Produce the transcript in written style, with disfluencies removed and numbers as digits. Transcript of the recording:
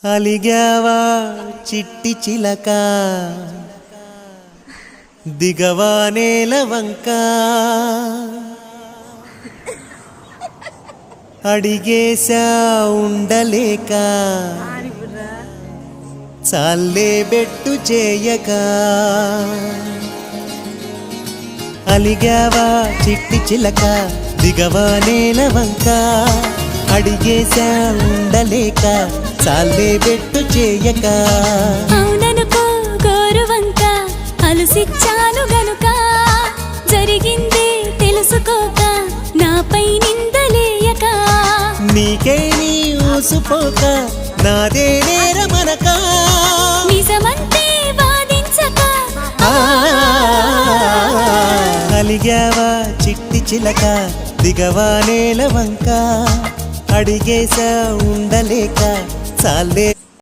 అలిగావా చిట్టి చిలక దిగవా నేల వంక అడిగేశా ఉండలేక చాలే బెట్టు చేయక అలిగావా చిట్టి చిలక దిగవా నేల వంక అడిగేశా ఉండలేక చాలే బెట్టు చేయక అవుననుకో గోరువంక అలసిచ్చాను గనుక జరిగింది తెలుసుకోక నాపై నిందలేయక నీకే నీ ఊసుపోక నాదే నేరమనక నిజమంతే వాదించక అలిగావా చిట్టి చిలక దిగవా నేల వంక అడిగేశా ఉండలేక చాలే